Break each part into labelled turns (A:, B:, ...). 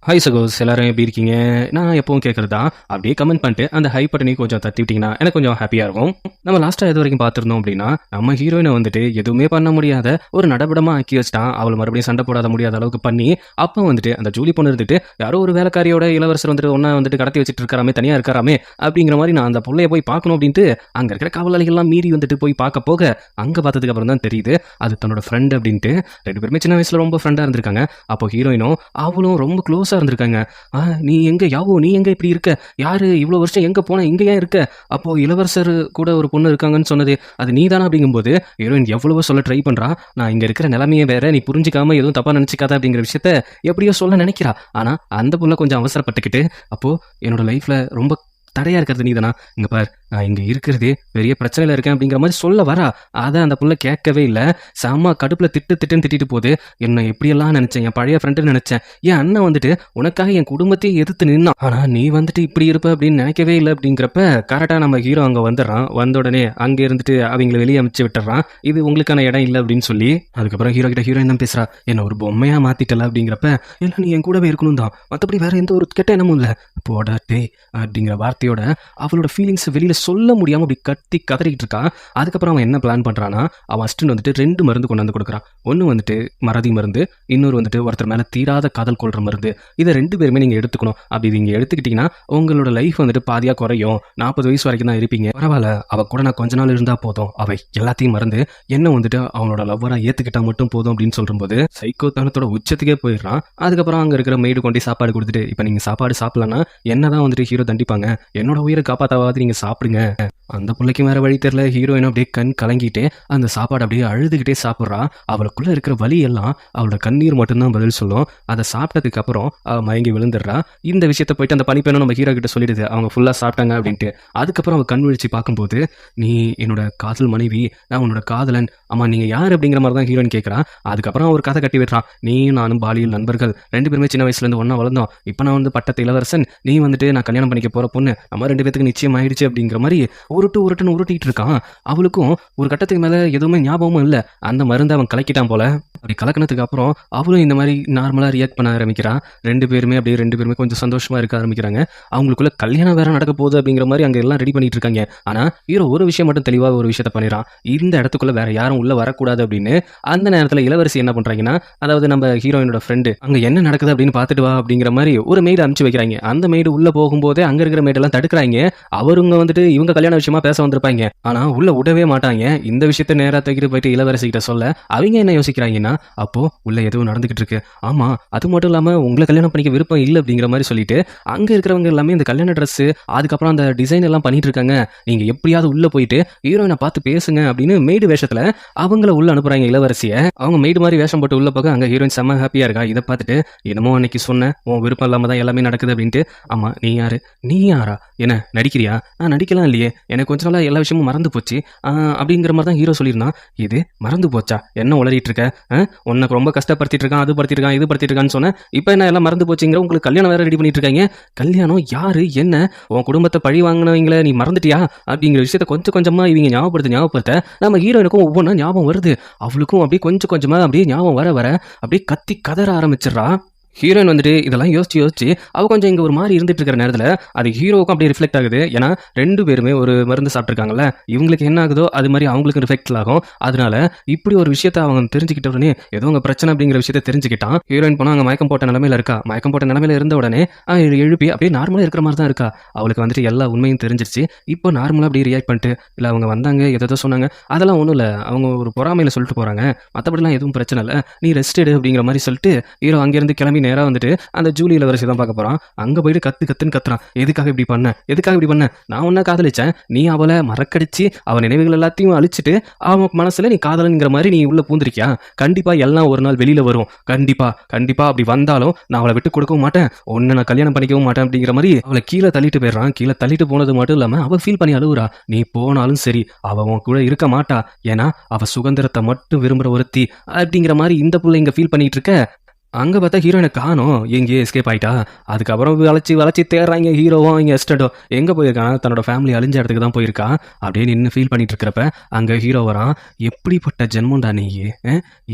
A: Hi சகோஸ் எல்லாரும் எப்படி இருக்கீங்க? நான் எப்பவும் கேட்கறது தான். அப்படியே கமெண்ட் பண்ணிட்டு அந்த ஹை பட்டனையும் கொஞ்சம் தட்டி விட்டீங்கன்னா எனக்கு கொஞ்சம் ஹாப்பியாக இருக்கும். நம்ம லாஸ்ட்டாக எது வரைக்கும் பார்த்துருந்தோம் அப்படின்னா, நம்ம ஹீரோயினை வந்துட்டு எதுவுமே பண்ண முடியாத ஒரு நடபடமாக ஆக்கி வச்சுட்டான். அவள் மறுபடியும் சண்டை போடாத முடியாத அளவுக்கு பண்ணி, அப்போ வந்துட்டு அந்த ஜூலி பொண்ணு இருந்துட்டு யாரோ ஒரு வேலைக்காரியோட இளவரசர் வந்துட்டு ஒன்றா வந்துட்டு கடத்தி வச்சுட்டு இருக்காராமே, தனியாக இருக்காராமே அப்படிங்கிற மாதிரி நான் அந்த பிள்ளைய போய் பார்க்கணும் அப்படின்ட்டு அங்கே இருக்கிற காவலாளிகள்லாம் மீறி வந்துட்டு போய் பார்க்க போக, அங்கே பார்த்ததுக்கு அப்புறம் தான் தெரியுது அது தன்னோட ஃப்ரெண்ட் அப்படின்ட்டு. ரெண்டு பேருமே சின்ன வயசில் ரொம்ப ஃப்ரெண்டாக இருந்திருக்காங்க. அப்போ ஹீரோயினும் அவளும் ரொம்ப க்ளோஸாக இருந்திருக்காங்க. நீ எங்க யாவோ, நீ எங்க இப்படி இருக்க, யாரு இவ்வளோ வருஷம் எங்க போன, இங்க ஏன் இருக்க, அப்போ இளவரசர் கூட ஒரு பொண்ணு இருக்காங்கன்னு சொன்னது அது நீ தானே அப்படிங்கும்போது ஹீரோயின் எவ்வளவோ சொல்ல ட்ரை பண்றா. நான் இங்க இருக்கிற நிலைமையே வேற, நீ புரிஞ்சிக்காம எதுவும் தப்பா நினைச்சிக்காத அப்படிங்கிற விஷயத்த எப்படியோ சொல்ல நினைக்கிறா. ஆனா அந்த புள்ள கொஞ்சம் அவசரப்பட்டுக்கிட்டு, அப்போ என்னோட லைஃப்ல ரொம்ப தடையா இருக்கிறது நீ தானா, இங்க பார் நான் இங்க இருக்கிறதே பெரிய பிரச்சனையில இருக்கேன் அப்படிங்கிற மாதிரி சொல்ல வரா. அதை அந்த புள்ள கேட்கவே இல்லை. செம்ம கடுப்புல திட்டுன்னு திட்டிட்டு போகுது. என்ன எப்படியெல்லாம் நினைச்சேன், என் பழைய ஃப்ரெண்டுன்னு நினைச்சேன், என் அண்ணன் வந்துட்டு உனக்காக என் குடும்பத்தையே எதிர்த்து நின்னான், ஆனா நீ வந்துட்டு இப்படி இருப்ப அப்படின்னு நினைக்கவே இல்லை அப்படிங்கிறப்ப கரெக்டா நம்ம ஹீரோ அங்க வந்துடுறான். வந்த உடனே அங்க இருந்துட்டு அவங்களை வெளியே அமைச்சு விட்டுறான். இது உங்களுக்கான இடம் இல்லை அப்படின்னு சொல்லி. அதுக்கப்புறம் ஹீரோ கிட்ட ஹீரோயின் தான் பேசுறா, என்ன ஒரு பொம்மையா மாத்திட்டல அப்படிங்கிறப்ப, இல்லை நீ என் கூடவே இருக்கணும் தான், மற்றபடி வேற எந்த ஒரு கெட்ட எண்ணமும் இல்லை, போடா டே அப்படிங்கிற வார்த்தையோட அவளோட ஃபீலிங்ஸ் வெளியில சொல்ல முடியாம அப்படி கத்தி கதறிக்கிட்டு இருக்கா. அதுக்கப்புறம் அவன் என்ன பிளான் பண்றான்னா, அவன் அஸ்டன் வந்துட்டு 2 மருந்து கொண்டு வந்து கொடுக்குறான். ஒன்று வந்துட்டு மறதி மருந்து, இன்னொரு வந்துட்டு ஒருத்தர் மேல தீராத காதல் கொள்ற மருந்து. இதை 2 பேருமே நீங்க எடுத்துக்கணும். அப்படி நீங்க எடுத்துக்கிட்டீங்கன்னா உங்களோட லைஃப் வந்துட்டு பாதியா குறையும். 40 வயசு வரைக்கும் தான் இருப்பீங்க, பரவாயில்ல அவ கூட நான் கொஞ்ச நாள் இருந்தா போதும், அவை எல்லாத்தையும் மறந்து என்ன வந்துட்டு அவனோட லவ்வரா ஏத்துக்கிட்டா மட்டும் போதும் அப்படின்னு சொல்லும்போது சைக்கோத்தனத்தோட உச்சத்துக்கே போயிடுறான். அதுக்கப்புறம் அங்க இருக்கிற மெய்டு கொண்டு சாப்பாடு கொடுத்துட்டு, இப்ப நீங்க சாப்பாடு சாப்பிடலன்னா என்னதான் வந்துட்டு ஹீரோ தண்டிப்பாங்க, என்னோட உயிரை காப்பாத்தாவது நீங்க சாப்பிடுங்க. அந்த பிள்ளைக்கு வேற வழி தெரியல. ஹீரோயின் அப்படியே கண் கலங்கிட்டே அந்த சாப்பாடு அப்படியே அழுதுகிட்டே சாப்பிட்றா. அவளுக்குள்ள இருக்கிற வலி எல்லாம் அவளோட கண்ணீர் மட்டும்தான் பதில் சொல்லும். அதை சாப்பிட்டதுக்கு அப்புறம் அவள் மயங்கி விழுந்துடுறா. இந்த விஷயத்த போயிட்டு அந்த பனிப்பெண்ணும் நம்ம ஹீரோ கிட்ட சொல்லிடுது, அவங்க ஃபுல்லா சாப்பிட்டாங்க அப்படின்ட்டு. அதுக்கப்புறம் அவள் கண் விழிச்சு பார்க்கும்போது, நீ என்னோட காதல் மனைவி, நான் உன்னோட காதலன், ஆமா நீங்க யார் அப்படிங்கிற மாதிரி தான் ஹீரோயின் கேட்கறா. அதுக்கப்புறம் ஒரு கதை கட்டி விடுறான், நீயும் நானும் பாலியல் நண்பர்கள், 2 பேருமே சின்ன வயசுல இருந்து ஒன்னா வளர்ந்தோம், இப்போ நான் வந்து பட்டத்து இளவரசன், நீ வந்துட்டு நான் கல்யாணம் பண்ணிக்க போற பொண்ணு, நம்ம 2 பேத்துக்கு நிச்சயம் ஆயிடுச்சு அப்படிங்கிற மாதிரி உருட்டுன்னு உருட்டிட்டு இருக்கான். அவளுக்கும் ஒரு கட்டத்துக்கு மேல எதுவுமே ஞாபகமும் இல்லை. அந்த மருந்து அவன் கலக்கிட்டான் போல. அப்படி கலக்கினதுக்கு அப்புறம் அவளும் இந்த மாதிரி நார்மலா ரியாக்ட் பண்ண ஆரம்பிக்கிறான். 2 பேருமே அப்படியே 2 பேருமே கொஞ்சம் சந்தோஷமா இருக்க ஆரம்பிக்கிறாங்க. அவங்களுக்குள்ள கல்யாணம் வேற நடக்க போகுது அப்படிங்கிற மாதிரி அங்க எல்லாம் ரெடி பண்ணிட்டு இருக்காங்க. ஆனா ஹீரோ ஒரு விஷயம் மட்டும் தெளிவாக ஒரு விஷயத்த பண்ணிடுறான், இந்த இடத்துக்குள்ள வேற யாரும் உள்ள வரக்கூடாது அப்படின்னு. அந்த நேரத்துல இளவரசி என்ன பண்றாங்கன்னா, அதாவது நம்ம ஹீரோயினோட ஃப்ரெண்டு அங்க என்ன நடக்குது அப்படின்னு பார்த்துட்டு வா அப்படிங்கிற மாதிரி ஒரு மெய்டு அனுப்பிச்சு வைக்கிறாங்க. அந்த மெய்டு உள்ள போகும்போதே அங்க இருக்கிற மெய்டெல்லாம் தடுக்கிறாங்க. அவருங்க வந்துட்டு இவங்க கல்யாண விஷயமா பேச வந்திருப்பாங்க, ஆனா உள்ள விடவே மாட்டாங்க. இந்த விஷயத்த நேரா தூக்கிட்டு போயிட்டு இளவரசி கிட்ட சொல்ல, அவங்க என்ன யோசிக்கிறாங்கன்னா, அப்போ உள்ள எதுவும் நடந்துகிட்டு இருக்கு, ஆமா அது மட்டும் இல்லாம உங்களை கல்யாணம் பண்ணிக்க விருப்பம் இல்லை அப்படிங்கிற மாதிரி சொல்லிட்டு அங்க இருக்கிறவங்க எல்லாமே இந்த கல்யாண ட்ரெஸ் அதுக்கப்புறம் அந்த டிசைன் எல்லாம் பண்ணிட்டு இருக்காங்க, நீங்க எப்படியாவது உள்ள போயிட்டு ஹீரோயினை பார்த்து பேசுங்க அப்படின்னு மெய்டு வேஷத்துல அவங்கள உள்ள அனுப்புறாங்க இளவரசிய. அவங்க மெய்டு மாதிரி வேஷம் போட்டு உள்ள போக அங்க ஹீரோயின் செம்ம ஹாப்பியா இருக்கா. இதை பார்த்துட்டு, என்னமோ அன்னைக்கு சொன்ன உன் விருப்பம் இல்லாம தான் எல்லாமே நடக்குது அப்படின்ட்டு. ஆமா நீ யாரு, நீ யாரா, என்ன நடிக்கிறியா, நான் நடிக்கலாம் இல்லையே, எனக்கு கொஞ்ச நாளா எல்லா விஷயமும் மறந்து போச்சு அப்படிங்கிற மாதிரி தான் ஹீரோ சொல்லியிருந்தான். இது மறந்து போச்சா, என்ன உளறிட்டு இருக்க, உனக்கு ரொம்ப கஷ்டப்படுத்திட்டு இருக்கான், அது படுத்திட்டு இருக்கான், இது படுத்திட்டு இருக்கான்னு சொன்னேன், இப்போ என்ன எல்லாம் மறந்து போச்சுங்கிற, உங்களுக்கு கல்யாணம் வேற ரெடி பண்ணிட்டு இருக்காங்க, கல்யாணம் யாரு என்ன, உன் குடும்பத்தை பழி வாங்கினவங்களை நீ மறந்துட்டியா அப்படிங்கிற விஷயத்த கொஞ்சம் கொஞ்சமா இவங்க ஞாபகப்படுத்த நம்ம ஹீரோயினுக்கும் ஒவ்வொன்றா ஞாபகம் வருது. அவளுக்கும் அப்படியே கொஞ்சம் கொஞ்சமா அப்படியே ஞாபகம் வர அப்படியே கத்தி கதற ஆரம்பிச்சிடறா. ஹீரோயின் வந்துட்டு இதெல்லாம் யோசிச்சு அவள் கொஞ்சம் இங்கே ஒரு மாதிரி இருந்துட்டு இருக்கிற நேரத்தில் அது ஹீரோவுக்கும் அப்படியே ரிஃப்ளெக்ட் ஆகுது. ஏன்னா 2 பேருமே ஒரு மருந்து சாப்பிட்ருக்காங்கல்ல, இவங்களுக்கு என்ன ஆகுதோ அது மாதிரி அவங்களுக்கு ரிஃப்ளெக்ட் ஆகும். அதனால இப்படி ஒரு விஷயத்த அவங்க தெரிஞ்சுக்கிட்ட உடனே ஏதோ உங்க பிரச்சனை அப்படிங்கிற விஷயத்த தெரிஞ்சுக்கிட்டான். ஹீரோயின் போனால் அங்கே மயக்கம் போட்ட நிலமையில இருக்கா. மயக்கம் போட்ட நிலமையில இருந்த உடனே எழுப்பி அப்படியே நார்மலாக இருக்கிற மாதிரி தான் இருக்கா. அவளுக்கு வந்துட்டு எல்லா உண்மையும் தெரிஞ்சிருச்சு. இப்போ நார்மலாக அப்படியே ரியாக்ட் பண்ணிட்டு, இல்லை அவங்க வந்தாங்க எதோ சொன்னாங்க, அதெல்லாம் ஒன்றும் இல்லை, அவங்க ஒரு பொறாமையில் சொல்லிட்டு போகிறாங்க, மற்றபடிலாம் எதுவும் பிரச்சனை இல்லை, நீ ரெஸ்ட் எடு அப்படிங்கிற மாதிரி சொல்லிட்டு ஹீரோ அங்கேருந்து கிளம்பி நேரா வந்துட்டு அந்த ஜூலி இளவரசி தான் பார்க்க போறான். அங்க போயிட்டு கத்துன்னு கத்துறான், எதுக்காக இப்படி பண்ண, நான் உன்ன காதலிச்சேன், நீ அவளை மறக்கடிச்சு அவன் நினைவுகள் எல்லாத்தையும் அழிச்சிட்டு அவன் மனசுல நீ காதலன்கிற மாதிரி நீ உள்ள பூந்திருக்கியா, கண்டிப்பா எல்லாம் ஒரு நாள் வெளியில வரும், கண்டிப்பா அப்படி வந்தாலும் நான் அவளை விட்டு கொடுக்கவும் மாட்டேன், உன்னை நான் கல்யாணம் பண்ணிக்கவும் மாட்டேன் அப்படிங்கிற மாதிரி அவளை கீழே தள்ளிட்டு போயிடுறான். கீழே தள்ளிட்டு போனது மட்டும் இல்லாம அவ ஃபீல் பண்ணி அழுவுறா. நீ போனாலும் சரி அவ உன் கூட இருக்க மாட்டா, ஏன்னா அவ சுதந்திரத்தை மட்டும் விரும்புற ஒருத்தி அப்படிங்கிற மாதிரி இந்த புள்ள இங்க ஃபீல் பண்ணிட்டு இருக்க. அங்க பார்த்தா ஹீரோயினை காணோம். எங்கேயோ எஸ்கேப் ஆயிட்டா. அதுக்கப்புறம் வளைச்சு வளைச்சு தேடுறாய்ங்க ஹீரோவும் இங்க எஸ்டேட்டும். எங்க போயிருக்கான்? தன்னோட ஃபேமிலி அழிஞ்ச இடத்துக்கு தான் போயிருக்கான். அப்படியே நின்னு ஃபீல் பண்ணிட்டு இருக்கிறப்ப, அங்க ஹீரோ வரான். "எப்படிப்பட்ட ஜென்மம்டா நீயி?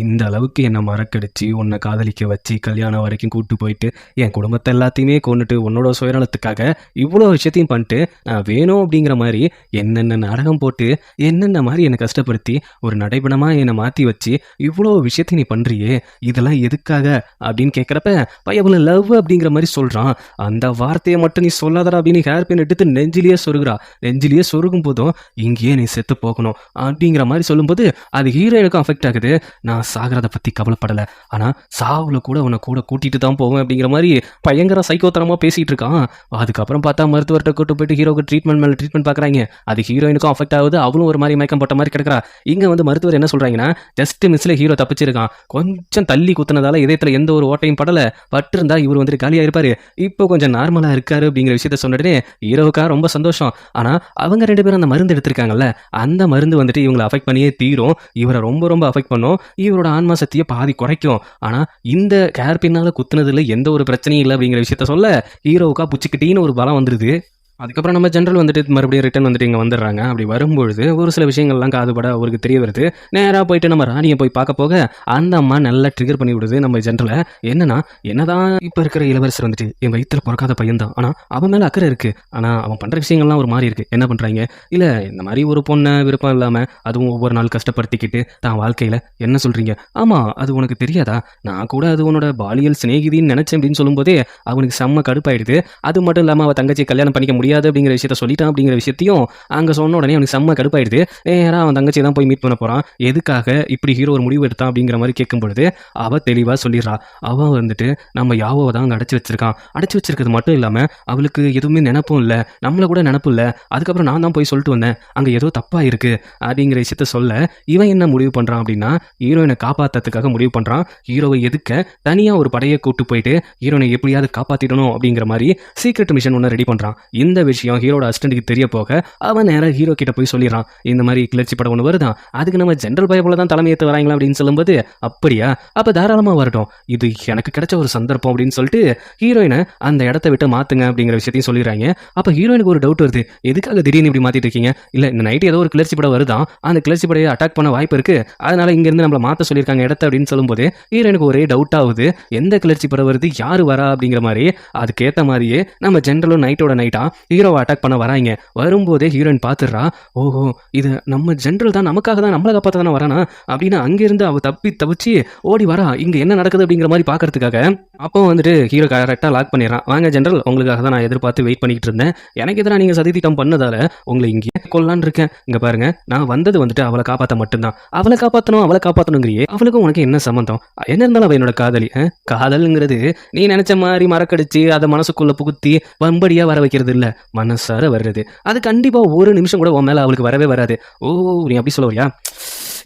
A: இந்த அளவுக்கு என்ன மறக்கடிச்சு, உன்னை காதலிக்க வச்சு, கல்யாணம் வரைக்கும் கூட்டு போயிட்டு, என் குடும்பத்தை எல்லாத்தையுமே கொன்னுட்டு, உன்னோட சுயநலத்துக்காக இவ்வளோ விஷயத்தையும் பண்ணிட்டு, நான் வேணும் அப்படிங்கிற மாரி என்னென்ன நாடகம் போட்டு, என்னென்ன மாரி என்னை கஷ்டப்படுத்தி, ஒரு நடைபெணமா என்னை மாத்தி வச்சு, இவ்வளோ விஷயத்தையும் நீ பண்றியே, இதெல்லாம் எதுக்காக?" அப்படின்னு கேட்குறப்ப பையன் லவ் அப்படிங்கிற மாதிரி சொல்கிறான். அந்த வார்த்தையை மட்டும் நீ சொல்லாதடா அப்படின்னு ஹேர் பின் எடுத்து நெஞ்சிலேயே சொருகிறா. நெஞ்சிலேயே சொருகும் போதும் இங்கேயே நீ செத்து போகணும் அப்படிங்கிற மாதிரி சொல்லும்போது அது ஹீரோயினுக்கும் அஃபெக்ட் ஆகுது. நான் சாகிறத பற்றி கவலைப்படலை, ஆனால் சாவில் கூட உன்னை கூட கூட்டிகிட்டு தான் போவேன் அப்படிங்கிற மாதிரி பயங்கர சைக்கோத்தனமாக பேசிகிட்டு இருக்கான். அதுக்கப்புறம் பார்த்தா மருத்துவர்கிட்ட கூட்டு போயிட்டு ஹீரோக்கு ட்ரீட்மெண்ட் மேலே ட்ரீட்மெண்ட் பார்க்குறாங்க. அது ஹீரோயினுக்கும் அஃபெக்ட் ஆகுது. அவளும் ஒரு மாதிரி மயக்கம் போட்ட மாதிரி கிடக்குறா. இங்கே வந்து மருத்துவர் என்ன சொல்கிறாங்கன்னா, ஜஸ்ட் மிஸ்ல ஹீரோ தப்பிச்சிருக்கான், கொஞ்சம் தள்ளி குத்துனதால இதயத்தில் எந்த ஒரு ஓட்டையும் படலை, பட்டிருந்தா இவர் வந்துட்டு காலியாக இருப்பாரு, இப்போ கொஞ்சம் நார்மலாக இருக்காரு அப்படிங்கிற விஷயத்த சொன்ன உடனே ஹீரோவுக்காக ரொம்ப சந்தோஷம். ஆனால் அவங்க 2 பேரும் அந்த மருந்து எடுத்திருக்காங்கல்ல, அந்த மருந்து வந்துட்டு இவங்களை அஃபெக்ட் பண்ணியே தீரும். இவரை ரொம்ப ரொம்ப அஃபெக்ட் பண்ணும். இவரோட ஆன்மா சக்தியை பாதி குறைக்கும். ஆனால் இந்த கேர் பின்னால் குத்துனதுல எந்த ஒரு பிரச்சனையும் இல்லை அப்படிங்கிற விஷயத்த சொல்ல ஹீரோவுக்கா புச்சிக்கிட்டின்னு ஒரு பலம் வந்துடுது. அதுக்கப்புறம் நம்ம ஜென்ரல் வந்துட்டு மறுபடியும் ரிட்டர்ன் வந்துட்டு இங்கே வந்துடுறாங்க. அப்படி வரும்பொழுது ஒரு சில விஷயங்கள்லாம் காதுபட அவருக்கு தெரிய வருது. நேராக போயிட்டு நம்ம ராணியை போய் பார்க்க போக அந்த அம்மா நல்லா ட்ரிகர் பண்ணி விடுது நம்ம ஜென்ரலை. என்னன்னா, என்னதான் இப்போ இருக்கிற இளவரசர் வந்துட்டு என் வயிற்றுல பிறக்காத பையன் தான், ஆனால் அவன் மேலே அக்கறை இருக்குது, ஆனால் அவன் பண்ணுற விஷயங்கள்லாம் ஒரு மாதிரி இருக்குது. என்ன பண்ணுறாங்க? இல்லை, இந்த மாதிரி ஒரு பொண்ணை விருப்பம் இல்லாமல் அதுவும் ஒவ்வொரு நாள் கஷ்டப்படுத்திக்கிட்டு தான் வாழ்க்கையில் என்ன சொல்கிறீங்க? ஆமாம், அது உனக்கு தெரியாதா? நான் கூட அது உன்னோட பாலியல் சிநேகிதின்னு நினச்சேன் அப்படின்னு சொல்லும்போதே அவனுக்கு செம்ம கடுப்பாயிடுது. அது மட்டும் இல்லாமல் அவள் தங்கச்சி கல்யாணம் பண்ணிக்க முடியாது அப்படிங்கிற விஷயத்த சொல்லிட்டான் அப்படிங்கிற விஷயத்தையும் அங்கே சொன்ன உடனே அவனுக்கு செம்ம கடுப்பாயிடுது. நேராக அவன் தங்கச்சி தான் போய் மீட் பண்ண போகிறான். எதுக்காக இப்படி ஹீரோ ஒரு முடிவு எடுத்தான் அப்படிங்கிற மாதிரி கேட்கும் பொழுது அவள் தெளிவாக சொல்லிடுறா. அவன் வந்துட்டு நம்ம யாவோவை தான் அங்கே அடைச்சி வச்சிருக்கான். அடைச்சி வச்சிருக்கிறது மட்டும் இல்லாமல் அவளுக்கு எதுவுமே நினப்பும் இல்லை, நம்மளை கூட நினப்பு இல்லை. அதுக்கப்புறம் நான் தான் போய் சொல்லிட்டு வந்தேன், அங்கே ஏதோ தப்பாக இருக்குது அப்படிங்கிற விஷயத்த சொல்ல இவன் என்ன முடிவு பண்ணுறான் அப்படின்னா, ஹீரோயினை காப்பாற்றுறதுக்காக முடிவு பண்ணுறான். ஹீரோவை எதுக்க தனியாக ஒரு படையை கூட்டு போயிட்டு ஹீரோனை எப்படியாவது காப்பாற்றிடணும் அப்படிங்கிற மாதிரி சீக்ரெட் மிஷன் ஒன்று ரெடி பண்ணுறான். இந்த விஷயம் ஹீரோட அசிஸ்டன்ட்டுக்கு தெரிய போக அவன் நேராக ஹீரோ கிட்ட போய் சொல்லிடுறான், இந்த மாதிரி கிளர்ச்சி படம் ஒன்று வருதான், அதுக்கு நம்ம ஜென்ரல் பயபோல தான் தலைமையேற்று வராங்களா அப்படின்னு சொல்லும்போது, அப்படியா, அப்போ தாராளமாக வரட்டும், இது எனக்கு கிடைச்ச ஒரு சந்தர்ப்பம் அப்படின்னு சொல்லிட்டு ஹீரோயினை அந்த இடத்த விட்டு மாற்றுங்க அப்படிங்கிற விஷயத்தையும் சொல்லிடுறாங்க. அப்போ ஹீரோயினுக்கு ஒரு டவுட் வருது, எதுக்காக திடீர்னு இப்படி மாற்றிட்டு இருக்கீங்க? இல்லை, இந்த நைட்டு ஏதோ ஒரு கிளர்ச்சி படம் வருதான், அந்த கிளர்ச்சி படையை அட்டாக் பண்ண வாய்ப்பு இருக்குது, அதனால இங்கேருந்து நம்மளை மாற்ற சொல்லியிருக்காங்க இடத்த அப்படின்னு சொல்லும்போது ஹீரோயினுக்கு ஒரே டவுட் ஆகுது, எந்த கிளர்ச்சி படம் வருது, யார் வரா அப்படிங்கிற மாதிரி. அதுக்கேற்ற மாதிரியே நம்ம ஜென்ரலும் நைட்டோட நைட்டா ஹீரோவை அட்டாக் பண்ண வராங்க. வரும்போதே ஹீரோயின் பார்த்துடுறா, ஓஹோ, இது நம்ம ஜென்ரல் தான், நமக்காக தான், நம்மளை காப்பாற்ற தானே வரானா அப்படின்னு அங்கிருந்து அவள் தப்பிச்சு ஓடி வரா, இங்கே என்ன நடக்குது அப்படிங்கிற மாதிரி பார்க்கறதுக்காக. அப்போ வந்துட்டு ஹீரோ கரெக்டாக லாக் பண்ணிடுறான். வாங்க ஜென்ரல், உங்களுக்காக தான் நான் எதிர்பார்த்து வெயிட் பண்ணிக்கிட்டு இருந்தேன், எனக்கு எதிராக நீங்கள் சதித்திட்டம் பண்ணதால உங்களை இங்கே கொல்லான்னு இருக்கேன். இங்கே பாருங்க, நான் வந்தது வந்துட்டு அவளை காப்பாற்ற மட்டும்தான். அவளை காப்பாற்றணுங்கிறியே, அவளுக்கும் உனக்கு என்ன சம்மந்தம்? என்ன இருந்தாலும் அவள் என்னோட காதலி. காதல்ங்கிறது நீ நினைச்ச மாதிரி மறக்கடிச்சு அதை மனசுக்குள்ள புகுத்தி வம்படியா வர வைக்கிறது இல்லை, மனசார வர்றது. அது கண்டிப்பா ஒரு நிமிஷம் கூட உன் மேல அவளுக்கு வரவே வராது. ஓ, நீ அப்படி சொல்ல வரியா?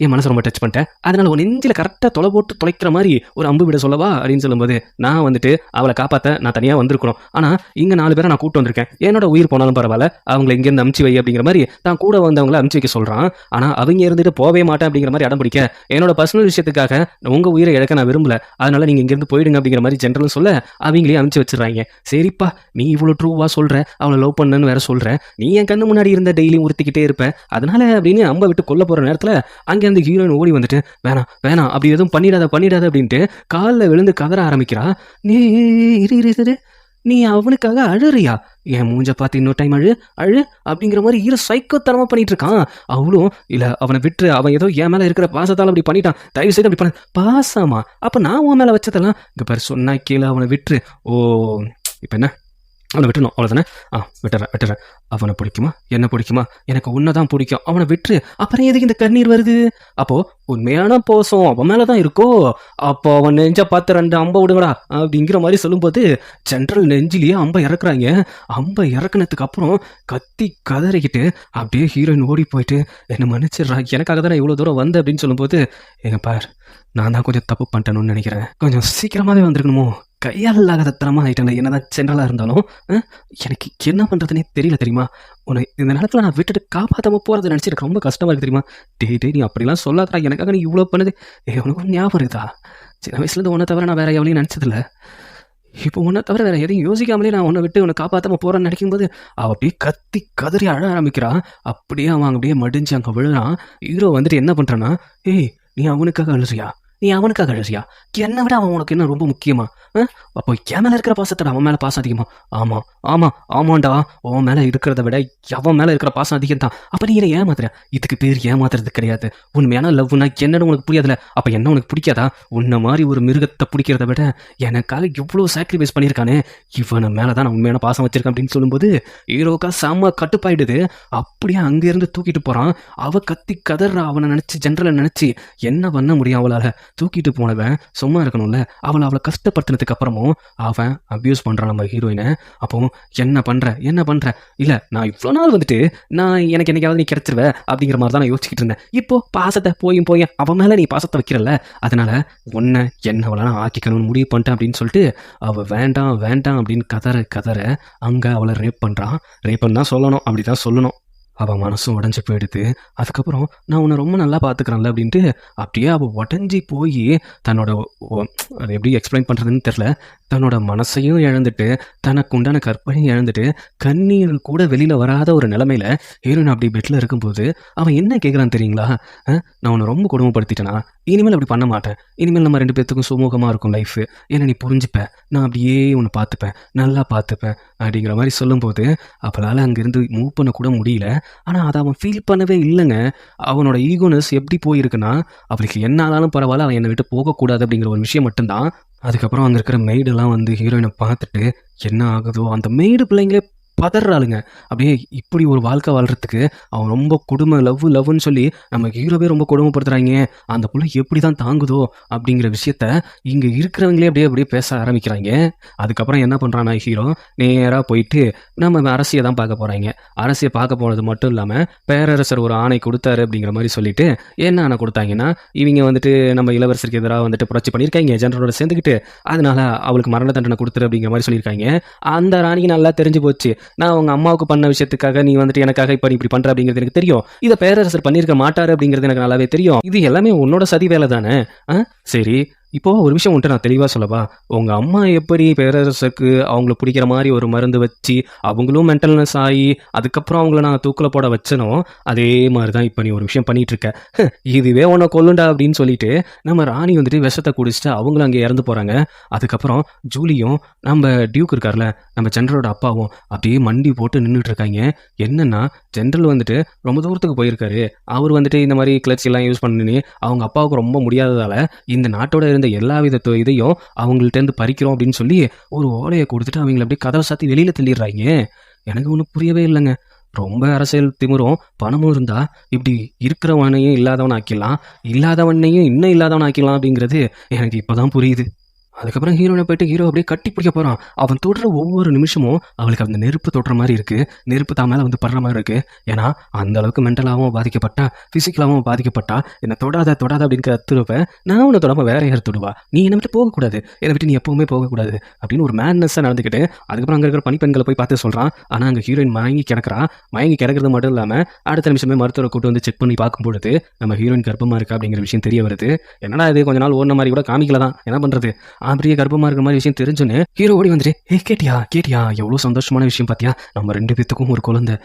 A: என் மனசை ரொம்ப டச் பண்ணிட்டேன், அதனால உன் நெஞ்சில் கரெக்டாக தொலை போட்டு தொலைக்கிற மாதிரி ஒரு அம்பு விட சொல்லவா அப்படின்னு சொல்லும்போது, நான் வந்துட்டு அவளை காப்பாற்ற நான் தனியாக வந்திருக்கணும், ஆனால் இங்கே 4 பேரை நான் கூட்டு வந்திருக்கேன், என்னோட உயிர் போனாலும் பரவாயில்ல, அவங்களை இங்கேருந்து அமுச்சு வை அப்படிங்கிற மாதிரி தான் கூட வந்தவங்களை அமுச்சு வைக்க சொல்கிறான். ஆனால் அவங்க இருந்துட்டு போவே மாட்டேன் அப்படிங்கிற மாதிரி அடம் பிடிக்க, என்னோட பர்சனல் விஷயத்துக்காக உங்கள் உயிரை இழக்க நான் விரும்பல, அதனால நீங்கள் இங்கேருந்து போயிடுங்க அப்படிங்கிற மாதிரி ஜென்ரல் சொல்ல அவங்களே அமுச்சு வச்சிடறாங்க. சரிப்பா, நீ இவ்வளோ ட்ரூவாக சொல்கிற, அவளை லவ் பண்ணுன்னு வேற சொல்கிற, நீ என் கண்ணு முன்னாடி இருந்த டெய்லியும் உறுத்திக்கிட்டே இருப்ப, அதனால அப்படின்னு அம்பை விட்டு கொல்ல போகிற நேரத்தில் அங்கே அந்த ஹீரோயின் ஓடி வந்துட்டு, வேணாம் வேணாம், அப்படி எதுவும் பண்ணிடாத அப்படின்ட்டு காலில் விழுந்து கதற ஆரம்பிக்கிறா. நீ இரு, நீ அவனுக்காக அழுறியா? என் மூஞ்ச பார்த்து இன்னொரு டைம் அழு அப்படிங்கிற மாதிரி ஹீரோ சைக்கோத்தனமா பண்ணிட்டு இருக்கான். அவளும் இல்ல, அவனை விட்டு, அவன் ஏதோ என் மேல இருக்கிற பாசத்தால் அப்படி பண்ணிட்டான், தயவு செய்து அப்படி பண்ண. பாசமா? அப்ப நான் உன் மேல வச்சதெல்லாம் இங்க பாரு, சொன்னா கீழே, அவனை விட்டு. ஓ, இப்ப என்ன, அவனை விட்டுணும் அவ்வளோதானே? விட்டுறேன். அவனை பிடிக்குமா, என்ன பிடிக்குமா? எனக்கு உன்னை தான் பிடிக்கும், அவனை விட்டுரு. அப்புறம் எதுக்கு இந்த கண்ணீர் வருது? அப்போ உண்மையான போசம் அவன் மேலே தான் இருக்கோ, அப்போ அவன் நெஞ்ச பார்த்து 2 அம்பை விடுங்கடா அப்படிங்கிற மாதிரி சொல்லும்போது ஜென்ரல் நெஞ்சிலேயே அம்பை இறக்குறாங்க. அம்பை இறக்குனதுக்கு அப்புறம் கத்தி கதறிக்கிட்டு அப்படியே ஹீரோயின் ஓடி போயிட்டு, என்னை மன்னிச்சிடுறா, எனக்காக தான் இவ்வளோ தூரம் அப்படின்னு சொல்லும்போது, எங்க பார், நான் தான் கொஞ்சம் தப்பு பண்ணிட்டேன்னு நினைக்கிறேன், கொஞ்சம் சீக்கிரமாகவே வந்திருக்கணுமோ, கையால் இல்லாத தரமாக ஆகிட்டேன். என்னதான் ஜென்ரலாக இருந்தாலும் எனக்கு என்ன பண்ணுறதுனே தெரியல தெரியுமா. உன்னை இந்த நேரத்தில் நான் விட்டுட்டு காப்பாற்றாம போகிறத நினச்சி எனக்கு ரொம்ப கஷ்டமாக இருக்குது தெரியுமா. டே நீ அப்படிலாம் சொல்லாதடா, எனக்காக நீ இவ்வளோ பண்ணுது. உனக்கு ஒரு ஞாபகம் இருக்குதா, சின்ன வயசுலேருந்து உன்னை தவிர நான் வேறு எவ்வளோ நினச்சதில்ல. இப்போ உன்னை தவிர வேறு எதையும் யோசிக்காமலே நான் உன்னை விட்டு உன்னை காப்பாற்றாம போகிறேன்னு நினைக்கும்போது அவள் அப்படியே கத்தி கதறி அழ ஆரம்பிக்கிறான். அப்படியே அவன் அப்படியே மடிஞ்சு அங்கே விழுறான். ஹீரோ வந்துட்டு என்ன பண்ணுறான்னா, நீ அவனுக்காக அழுறியா, நீ அவனுக்காக அழுறியா, என்னை விட அவன் உனக்கு என்ன ரொம்ப முக்கியமா? அப்போ என் மேலே இருக்கிற பாசத்தோட அவன் மேலே பாசம் அதிகமா? ஆமாம் ஆமாம் ஆமாண்டா, உன் மேலே இருக்கிறத விட அவன் மேலே இருக்கிற பாசம் அதிகம் தான். அப்போ நீ என்ன ஏமாத்துற? இதுக்கு பேர் ஏமாத்துறது கிடையாது. உண்மையான லவ்னா என்னன்னு உனக்கு புரியாதுல. அப்போ என்ன உனக்கு பிடிக்காதா? உன்னை மாதிரி ஒரு மிருகத்தை பிடிக்கிறத விட எனக்காக எவ்வளோ சாக்ரிஃபைஸ் பண்ணியிருக்கானே, இவனை மேலே தான் நான் உண்மையான பாசம் வச்சிருக்கேன் அப்படின்னு சொல்லும்போது ஹீரோக்கா செம்ம கட்டுப்பாயிடுது. அப்படியே அங்கேருந்து தூக்கிட்டு போகிறான். அவள் கத்தி கதறா. அவனை நினச்சி ஜென்ரலை நினச்சி என்ன பண்ண முடியும் அவளால்? தூக்கிட்டு போனவன் சும்மா இருக்கணும்ல. அவளை கஷ்டப்படுத்தினதுக்கு அப்புறமும் அவன் அப்யூஸ் பண்ணுறான் நம்ம ஹீரோயினை. அப்போ என்ன பண்ணுற இல்லை, நான் இவ்வளோ நாள் வந்துட்டு நான் எனக்கு என்னைக்காவது நீ கிடைச்சிருவ அப்படிங்கிற மாதிரி தான் நான் யோசிச்சுக்கிட்டு இருந்தேன். இப்போ பாசத்தை போய் அவன் மேலே நீ பாசத்தை வைக்கிறல்ல, அதனால உன்னை என்னவளா நான் ஆக்கிக்கணும்னு முடிவு பண்ணிட்டேன் அப்படின்னு சொல்லிட்டு அவள் வேண்டாம் அப்படின்னு கதற அங்கே அவளை ரேப் பண்ணுறான். ரேப்புன்னு தான் சொல்லணும், அப்படி தான் சொல்லணும். அவள் மனசும் உடஞ்சி போயிடுது. அதுக்கப்புறம் நான் உன்னை ரொம்ப நல்லா பார்த்துக்கிறேன்ல அப்படின்ட்டு அப்படியே அவள் உடஞ்சி போய் தன்னோட அதை எப்படி எக்ஸ்பிளைன் பண்ணுறதுன்னு தெரில, தன்னோட மனசையும் இழந்துட்டு தனக்கு உண்டான கற்பனையும் இழந்துட்டு கண்ணீர் கூட வெளியில் வராத ஒரு நிலமையில ஹீரோயின் அப்படி பெட்டில் இருக்கும்போது அவன் என்ன கேட்குறான்னு தெரியுங்களா? நான் உன்னை ரொம்ப கொடுமைப்படுத்திட்டேனா, இனிமேல் அப்படி பண்ண மாட்டேன், இனிமேல் நம்ம 2 பேர்த்துக்கும் சுமூகமாக இருக்கும் லைஃபு, ஏன்னா நீ புரிஞ்சுப்ப, நான் அப்படியே உன்னை பார்த்துப்பேன், நல்லா பார்த்துப்பேன் அப்படிங்கிற மாதிரி சொல்லும்போது அவளால் அங்கேருந்து மூவ் பண்ண கூட முடியல. ஆனால் அதை அவன் ஃபீல் பண்ணவே இல்லைங்க. அவனோட ஈகோனஸ் எப்படி போயிருக்குன்னா, அவளுக்கு என்ன ஆனாலும் பரவாயில்ல, அவன் என்னை விட்டு போகக்கூடாது அப்படிங்கிற ஒரு விஷயம் மட்டும்தான். அதுக்கப்புறம் அங்கே இருக்கிற மெய்டெல்லாம் வந்து ஹீரோயினை பார்த்துட்டு என்ன ஆகுதோ, அந்த மெய்டு பிள்ளைங்களே பதறாளுங்க. அப்படியே இப்படி ஒரு வாழ்க்கை வாழ்கிறதுக்கு அவன் ரொம்ப கொடுமை லவ்னு சொல்லி நம்ம ஹீரோவே ரொம்ப கொடுமைப்படுத்துகிறாங்க. அந்த புள்ள எப்படி தான் தாங்குதோ அப்படிங்கிற விஷயத்த இங்கே இருக்கிறவங்களே அப்படியே பேச ஆரம்பிக்கிறாங்க. அதுக்கப்புறம் என்ன பண்ணுறான்னா ஹீரோ நேராக போயிட்டு நம்ம அரசியை தான் பார்க்க போகிறாங்க. அரசியை பார்க்க போனது மட்டும் இல்லாமல் பேரரசர் ஒரு ஆணை கொடுத்தாரு அப்படிங்கிற மாதிரி சொல்லிட்டு என்ன ஆணை கொடுத்தாங்கன்னா, இவங்க வந்துட்டு நம்ம இளவரசருக்கு எதிராக வந்துட்டு புரட்சி பண்ணியிருக்காங்க ஜெனரலோட சேர்ந்துக்கிட்டு, அதனால அவளுக்கு மரண தண்டனை கொடுத்துரு அப்படிங்கிற மாதிரி சொல்லியிருக்காங்க. அந்த ராணிக்கு நல்லா தெரிஞ்சு போச்சு, நான் உங்க அம்மாவுக்கு பண்ண விஷயத்துக்காக நீ வந்துட்டு எனக்காக இப்ப இப்படி பண்ற அப்படிங்கிறது எனக்கு தெரியும், இதை பேரரசர் பண்ணியிருக்க மாட்டாரு அப்படிங்கிறது எனக்கு நல்லாவே தெரியும், இது எல்லாமே உன்னோட சதி வேலை தானே. சரி, இப்போ ஒரு விஷயம் உன்ட்டு நான் தெளிவாக சொல்லவா? உங்கள் அம்மா எப்படி பேரரசுக்கு அவங்கள பிடிக்கிற மாதிரி ஒரு மருந்து வச்சு அவங்களும் மென்டல்னஸ் ஆகி அதுக்கப்புறம் அவங்கள நான் தூக்கில் போட வச்சனோ, அதே மாதிரி தான் இப்போ நீ ஒரு விஷயம் பண்ணிட்டு இருக்க. இதுவே உன்னை கொல்லுண்டா அப்படின்னு சொல்லிட்டு நம்ம ராணி வந்துட்டு விஷத்தை குடிச்சிட்டு அவங்களும் அங்கே இறந்து போகிறாங்க. அதுக்கப்புறம் ஜூலியும் நம்ம டியூக் இருக்கார்ல, நம்ம ஜென்ரலோட அப்பாவும் அப்படியே மண்டி போட்டு நின்றுட்டு இருக்காங்க. என்னன்னா ஜென்ரல் வந்துட்டு ரொம்ப தூரத்துக்கு போயிருக்காரு, அவர் வந்துட்டு இந்த மாதிரி கிளர்ச்சி எல்லாம் யூஸ் பண்ணி அவங்க அப்பாவுக்கு ரொம்ப முடியாததால இந்த நாட்டோட இருந்த எல்லா வித இதையும் அவங்கள்ட்ட பறிக்கிறோம் அப்படின்னு சொல்லி ஒரு ஓலையை கொடுத்துட்டு அவங்களை அப்படியே கதவை சாத்தி வெளியில தள்ளிடுறாங்க. எனக்கு ஒன்றும் புரியவே இல்லைங்க. ரொம்ப அரசியல் திமிரும் பணமும் இருந்தா இப்படி இருக்கிறவனையும் இல்லாதவன் ஆக்கிடலாம், இல்லாதவனையும் இன்னும் இல்லாதவன் ஆக்கிடலாம் அப்படிங்கிறது எனக்கு இப்போதான் புரியுது. அதுக்கப்புறம் ஹீரோனை போயிட்டு ஹீரோ அப்படியே கட்டி பிடிக்க போகிறான். அவன் தொடுற ஒவ்வொரு நிமிஷமும் அவளுக்கு அந்த நெருப்பு தொடுற மாதிரி இருக்குது, நெருப்பு தான் மேலே வந்து படுற மாதிரி இருக்குது. ஏன்னா அந்த அளவுக்கு மென்டலாகவும் பாதிக்கப்பட்டா ஃபிசிக்கலாகவும் பாதிக்கப்பட்டா என்னை தொடாத அப்படின்னு கத்துருப்பேன். நான் உன்னை தொடாமல் வேற யார் தொடுவா, நீ என்னை விட்டு போகக்கூடாது, என்னை விட்டு நீ எப்பவுமே போகக்கூடாது அப்படின்னு ஒரு மேட்னஸாக நடந்துக்கிட்டு அதுக்கப்புறம் அங்கே இருக்கிற பனிப்பெண்களை போய் பார்த்து சொல்கிறான். ஆனால் அங்கே ஹீரோயின் மயங்கி கிடக்கிறது மட்டும் இல்லாமல் அடுத்த நிமிஷமே மருத்துவரை கூட்டு வந்து செக் பண்ணி பார்க்கும்பொழுது நம்ம ஹீரோயின் கர்ப்பமாக இருக்கா அப்படிங்கிற விஷயம் தெரிய வருது. என்னடா இது கொஞ்ச நாள் ஓடின மாதிரி கூட காமிக்கல தான், என்ன பண்ணுறது, அப்படியே கர்ப்பமா இருக்கிற மாதிரி விஷயம் தெரிஞ்சுன்னு ஹீரோ ஓடி வந்துட்டு கேட்டியா எவ்வளவு சந்தோஷமான விஷயம் பாத்தியா, நம்ம 2 பேத்துக்கும் ஒரு குழந்தை,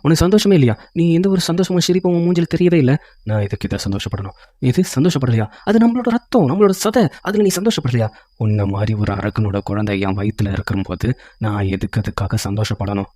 A: உனக்கு சந்தோஷமே இல்லையா, நீ எந்த ஒரு சந்தோஷமா சிரிப்பும் மூஞ்சில் தெரியவே இல்லை, நான் இதுக்கு இதை சந்தோஷப்படணும், இது சந்தோஷப்படலையா, அது நம்மளோட ரத்தம் நம்மளோட சதை, அதுல நீ சந்தோஷப்படலையா, உன்ன மாதிரி ஒரு அரக்கனோட குழந்தை என் வயிற்றுல இருக்கும் போது நான் அதுக்காக சந்தோஷப்படணும்,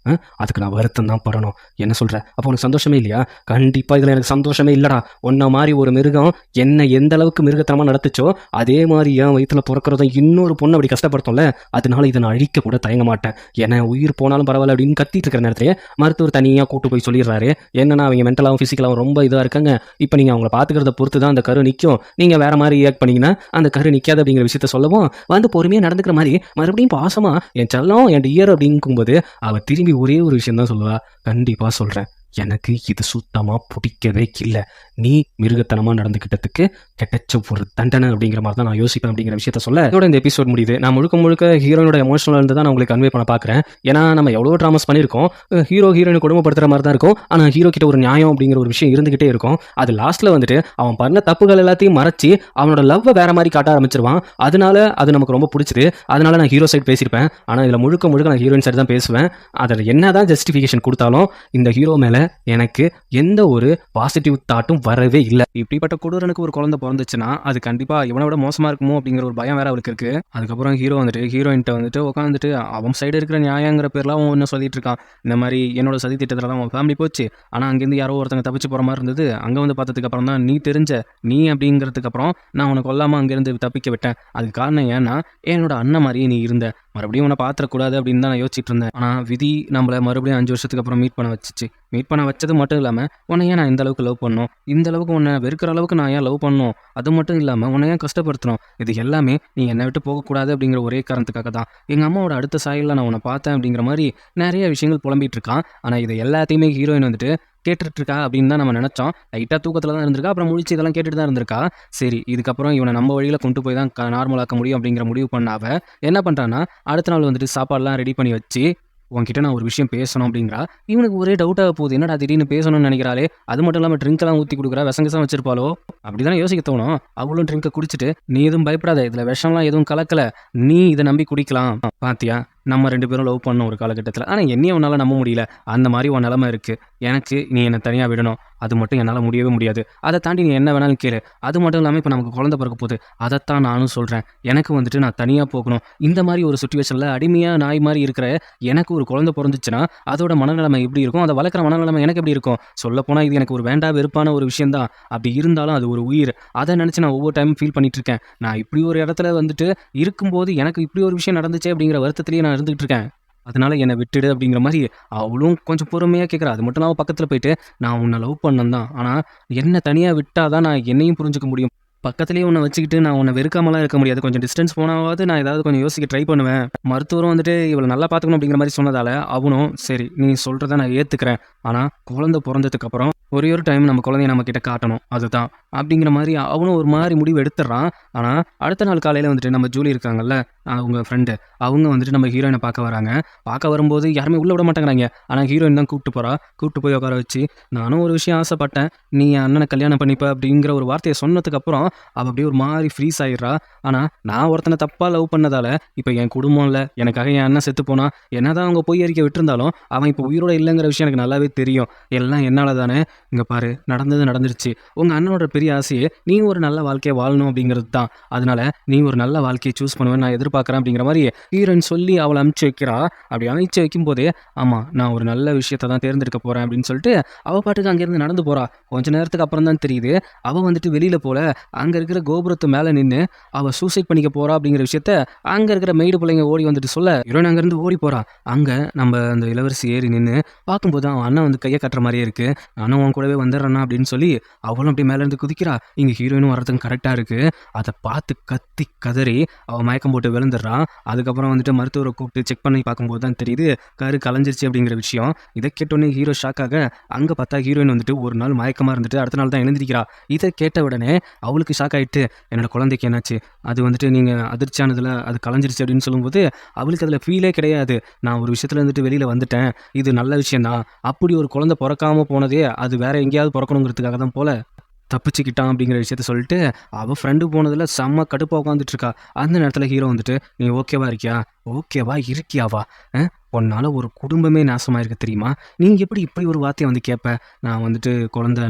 A: அதுக்கு நான் வருத்தம் தான் படணும், என்ன சொல்ற, அப்போ உனக்கு சந்தோஷமே இல்லையா, கண்டிப்பா இதுல எனக்கு சந்தோஷமே இல்லடா, உன்ன மாதிரி ஒரு மிருகம் என்ன எந்த அளவுக்கு மிருகத்தனமா நடத்துச்சோ அதே மாதிரி என் வயிற்றுல பிறக்கிறத இன்னொரு பொண்ணு அப்படி கஷ்டப்படுத்தோம்ல, அதனால இதை நான் அழிக்க கூட தயங்க மாட்டேன், ஏன்னா உயிர் போனாலும் பரவாயில்ல அப்படின்னு கத்திட்டு இருக்கிற நேரத்திலே மருத்துவர் தனியாக கூட்டு போய் சொல்லிடுறாரு. என்னன்னா அவங்க மென்டலாகவும் ஃபிசிக்கலாகவும் ரொம்ப இதாக இருக்காங்க, இப்போ நீங்கள் அவங்கள பார்த்துக்கிறத பொறுத்து தான் அந்த கரு நிற்கும், நீங்கள் வேற மாதிரி ரியாக்ட் பண்ணீங்கன்னா அந்த கரு நிற்காது அப்படிங்கிற விஷயத்த சொல்லவும் வந்து பொறுமையாக நடந்துக்கிற மாதிரி மறுபடியும் பாசமா என் செல்லம் என் டியர் அப்படிங்கும்போது அவள் திரும்பி ஒரே ஒரு விஷயம் தான் சொல்லுவா, கண்டிப்பாக சொல்கிறேன், எனக்கு இது சுத்தமா பிடிக்கவே இல்ல. நீ மிருகத்தனமா நடந்துக்கிட்டதுக்கு கிடைச்ச ஒரு தண்டனை அப்படிங்கிற மாதிரி தான் நான் யோசிப்பேன் அப்படிங்கிற விஷயத்த சொல்ல, இதோட இந்த எபிசோட் முடியுது. நான் முழுக்க முழுக்க ஹீரோயினோட எமோஷனல் இருந்து தான் நான் உங்களுக்கு கன்வே பண்ண பார்க்குறேன். ஏன்னா நம்ம எவ்வளோ ட்ராமாஸ் பண்ணியிருக்கோம். ஹீரோயினை கொடுமைப்படுத்துற மாதிரி தான் இருக்கும். ஆனால் ஹீரோ கிட்ட ஒரு நியாயம் அப்படிங்கிற ஒரு விஷயம் இருந்துகிட்டே இருக்கும். அது லாஸ்ட்ல வந்துட்டு அவன் பண்ண தப்புகள் எல்லாத்தையும் மறைச்சி அவனோட லவ்வை வேற மாதிரி காட்ட ஆரம்பிச்சிருவான். அதனால அது நமக்கு ரொம்ப பிடிச்சது. அதனால நான் ஹீரோ சைடு பேசியிருப்பேன். ஆனால் இதில் முழுக்க முழுக்க நான் ஹீரோயின் சைடு தான் பேசுவேன். அதில் என்னதான் ஜஸ்டிஃபிகேஷன் கொடுத்தாலும் இந்த ஹீரோ மேல எனக்கு எந்த ஒரு பாசிட்டிவ் தாட்டும் வரவே இல்லை. இப்படிப்பட்ட கொடூரனுக்கு ஒரு குழந்தை பிறந்துச்சுன்னா அது கண்டிப்பா இவனை விட மோசமா இருக்குமோ அப்படிங்கிற ஒரு பயம் வேற அவளுக்கு இருக்கு. அதுக்கப்புறம் ஹீரோ வந்துட்டு ஹீரோயின்ட்ட வந்துட்டு உட்காந்துட்டு அவன் சைடு இருக்கிற நியாயங்கிற பேர்ல அவன் ஒன்று சொல்லிட்டு இருக்கான். இந்த மாதிரி என்னோட சதி திட்டத்தில் தான் அவன் ஃபேமிலி போச்சு. ஆனால் அங்கேருந்து யாரோ ஒருத்தங்க தப்பிச்சு போற மாதிரி இருந்தது. அங்கே வந்து பார்த்ததுக்கு அப்புறம் தான் நீ அப்படிங்கிறதுக்கு அப்புறம் நான் உனக்கு கொல்லாம அங்கேருந்து தப்பிக்க விட்டேன். அதுக்கு காரணம் ஏன்னா என்னோட அண்ணன் மாதிரியே நீ இருந்த, மறுபடியும் உன்னை பாத்திரக்கூடாது அப்படின்னு தான் நான் யோசிச்சுட்டு இருந்தேன். ஆனால் விதி நம்மளை மறுபடியும் 5 வருஷத்துக்கு அப்புறம் மீட் பண்ண வச்சுச்சு. மீட் பண்ண வச்சது மட்டும் இல்லாமல் உன்னை ஏன் நான் இந்த அளவுக்கு லவ் பண்ணணும், இந்த அளவுக்கு உன்னை வெறுக்கிற அளவுக்கு நான் ஏன் லவ் பண்ணணும், அது மட்டும் இல்லாமல் உன்னை ஏன் கஷ்டப்படுத்தணும், இது எல்லாமே நீ என்னை விட்டு போகக்கூடாது அப்படிங்கிற ஒரே காரணத்துக்காக தான். எங்கள் அம்மாவோட அடுத்த சாயலில் நான் உன்னை பார்த்தேன் அப்படிங்கிற மாதிரி நிறைய விஷயங்கள் புலம்பிட்டு இருக்கான். ஆனால் இது எல்லாத்தையுமே ஹீரோயின் வந்துட்டு கேட்டுட்டு இருக்கா அப்படின்னு தான் நம்ம நினச்சோம். லைட்டாக தூக்கத்தில் தான் இருந்திருக்கா. அப்புறம் முழிச்சு இதெல்லாம் கேட்டுட்டு தான் இருந்திருக்கா. சரி, இதுக்கப்புறம் இவனை நம்ம வழியில் கொண்டு போய் தான் நார்மலாக்க முடியும் அப்படிங்கிற முடிவு பண்ணாவ என்ன பண்ணுறான்னா, அடுத்த நாள் வந்துட்டு சாப்பாடுலாம் ரெடி பண்ணி வச்சு உன்கிட்ட நான் ஒரு விஷயம் பேசணும் அப்படிங்கிறா. இவனுக்கு ஒரே டவுட்டாக போகுது, என்னடா திடீர்னு பேசணும்னு நினைக்கிறாளே, அது மட்டும் இல்லாமல் ட்ரிங்க்லாம் ஊற்றி கொடுக்குறா, விஷங்கசம் வச்சிருப்பாளோ அப்படி தானே யோசிக்க தோணும். அவளும் ட்ரிங்கை குடிச்சிட்டு நீ எதுவும் பயப்படாத, இதில் விஷம்லாம் எதுவும் கலக்கலை, நீ இதை நம்பி குடிக்கலாம், பாத்தியா நம்ம 2 பேரும் லவ் பண்ணோம் ஒரு காலகட்டத்தில், ஆனால் என்னையும் உன்னால் நம்ப முடியல, அந்த மாதிரி உன் நிலமை இருக்குது, எனக்கு நீ என்னை தனியாக விடணும், அது மட்டும் என்னால் முடியவே முடியாது, அதை தாண்டி நீ என்ன வேணாலும் கேளு, அது மட்டும் இல்லாமல் இப்போ நமக்கு குழந்தை பிறக்க போகுது, அதைத்தான் நானும் சொல்கிறேன், எனக்கு வந்துட்டு நான் தனியாக போகணும், இந்த மாதிரி ஒரு சுச்சுவேஷனில் அடிமையாக நாய் மாதிரி இருக்கிற எனக்கு ஒரு குழந்தை பிறந்துச்சுன்னா அதோட மனநிலைமை எப்படி இருக்கும், அதை வளர்க்குற மனநிலைமை எனக்கு எப்படி இருக்கும், சொல்லப்போனால் இது எனக்கு ஒரு வேண்டா வெறுப்பான ஒரு விஷயம் தான், அப்படி இருந்தாலும் அது ஒரு உயிர், அதை நினச்சி நான் ஒவ்வொரு டைமும் ஃபீல் பண்ணிட்டு இருக்கேன், நான் இப்படி ஒரு இடத்துல வந்துட்டு இருக்கும்போது எனக்கு இப்படி ஒரு விஷயம் நடந்துச்சு அப்படிங்கிற வருத்தத்திலேயே நான் இருந்துகிட்டு இருக்கேன், அதனால என்னை விட்டுடு அப்படிங்கிற மாதிரி அவளும் கொஞ்சம் பொறுமையாக கேட்குறா. அது மட்டும் இல்லாமல் பக்கத்தில் போயிட்டு நான் உன்னை லவ் பண்ணேன் தான், ஆனால் என்னை தனியாக விட்டாதான் நான் என்னையும் புரிஞ்சுக்க முடியும், பக்கத்துலேயே உன்னை வச்சுக்கிட்டு நான் உன்னை வெறுக்காமலாம் இருக்க முடியாது, கொஞ்சம் டிஸ்டன்ஸ் போனாவது நான் ஏதாவது கொஞ்சம் யோசிக்க ட்ரை பண்ணுவேன். மருத்துவரும் வந்துட்டு இவளை நல்லா பார்த்துக்கணும் அப்படிங்கிற மாதிரி சொன்னதால அவனும் சரி நீ சொல்கிறத நான் ஏற்றுக்கிறேன், ஆனால் குழந்தை பிறந்ததுக்கப்புறம் ஒரே ஒரு டைம் நம்ம குழந்தைய நம்ம கிட்ட காட்டணும், அதுதான் அப்படிங்கிற மாதிரி அவனும் ஒரு மாதிரி முடிவு எடுத்துடுறான். ஆனால் அடுத்த நாள் காலையில் வந்துட்டு நம்ம ஜூலி இருக்காங்கல்ல, அவங்க ஃப்ரெண்டு, அவங்க வந்துட்டு நம்ம ஹீரோயினை பார்க்க வராங்க. பார்க்க வரும்போது யாருமே உள்ளே விட மாட்டேங்கிறாங்க. ஆனால் ஹீரோயின் தான் கூப்பிட்டு போய் உட்கார வச்சு நானும் ஒரு விஷயம் ஆசைப்பட்டேன், நீ என் அண்ணனை கல்யாணம் பண்ணிப்ப அப்படிங்கிற ஒரு வார்த்தையை சொன்னதுக்கப்புறம் அவள் அப்படியே ஒரு மாதிரி ஃப்ரீஸ் ஆகிடுறா. ஆனால் நான் ஒருத்தனை தப்பாக லவ் பண்ணதால் இப்போ என் குடும்பம் இல்லை, எனக்காக என் அண்ணன் செத்து போனா, என்னதான் அவங்க பொய் அறிக்கை விட்டுருந்தாலும் அவன் இப்போ உயிரோட இல்லைங்கிற விஷயம் எனக்கு நல்லாவே தெரியும், எல்லாம் என்னால் தானே, இங்கே பாரு நடந்தது நடந்துருச்சு, உங்கள் அண்ணனோட பெரிய ஆசையே நீ ஒரு நல்ல வாழ்க்கையை வாழணும் அப்படிங்கிறது தான், அதனால நீ ஒரு நல்ல வாழ்க்கையை சூஸ் பண்ணுவேன் நான் எதிர்பார்க்குறேன் அப்படிங்கிற மாதிரி ஹீரோயின் சொல்லி அவளை அனுப்பிச்சு வைக்கிறா. அப்படி அனுப்பிச்சு வைக்கும் போதே ஆமாம் நான் ஒரு நல்ல விஷயத்தை தான் தேர்ந்தெடுக்க போகிறேன் அப்படின்னு சொல்லிட்டு அவள் பாட்டுக்கு அங்கேருந்து நடந்து போகிறா. கொஞ்ச நேரத்துக்கு அப்புறம் தான் தெரியுது அவள் வந்துட்டு வெளியில் போல அங்கே இருக்கிற கோபுரத்து மேலே நின்று அவள் சூசைட் பண்ணிக்க போகிறா அப்படிங்கிற விஷயத்த அங்கே இருக்கிற மெய்டு பிள்ளைங்க ஓடி வந்துட்டு சொல்ல ஹீரோயின் அங்கேருந்து ஓடி போகிறா. அங்கே நம்ம அந்த இளவரசி ஏறி நின்று பார்க்கும்போது அவன் அண்ணன் வந்து கையை கட்டுற மாதிரியே இருக்குது, நானும் அவன் கூடவே வந்துடுறேன்னா அப்படின்னு சொல்லி அவளும் அப்படியே மேலேருந்து குதிக்கிறா. இங்கே ஹீரோயினும் வரதுக்கு கரெக்டாக இருக்குது. அதை பார்த்து கத்தி கதறி அவள் மயக்கம் போட்டு விழுந்துடுறான். அதுக்கப்புறம் வந்துட்டு மருத்துவரை கூப்பிட்டு செக் பண்ணி பார்க்கும்போது தான் தெரியுது கரு கலைஞ்சிருச்சு அப்படிங்கிற விஷயம். இதை கேட்டோன்னே ஹீரோ ஷாக்காக அங்கே பார்த்தா ஹீரோயின் வந்துட்டு ஒரு நாள் மயக்கமாக இருந்துட்டு அடுத்த நாள் தான் எழுந்திருக்கிறா. இதை கேட்ட உடனே அவளுக்கு ஷாக் ஆகிட்டு என்னோட குழந்தைக்கு என்னாச்சு, அது வந்துட்டு நீங்கள் அதிர்ச்சியானதில் அது கலைஞ்சிருச்சு அப்படின்னு சொல்லும்போது அவளுக்கு அதில் ஃபீலே கிடையாது. நான் ஒரு விஷயத்தில் வந்துட்டு வெளியில் வந்துட்டேன், இது நல்ல விஷயந்தான், அப்படி ஒரு குழந்தை பிறக்காமல் போனதே அது வேற எங்கேயாவது பிறக்கணுங்கிறதுக்காக தான் போல தப்பிச்சுக்கிட்டான் அப்படிங்கிற விஷயத்த சொல்லிட்டு அவள் ஃப்ரெண்டு போனதில் செம்ம கடுப்பாக உட்காந்துட்டு இருக்கா. அந்த நேரத்தில் ஹீரோ வந்துட்டு நீ ஓகேவா இருக்கியாவா, உன்னால் ஒரு குடும்பமே நாசமாக இருக்க தெரியுமா, நீ எப்படி இப்படி ஒரு வார்த்தையை வந்து கேட்ப, நான் வந்துட்டு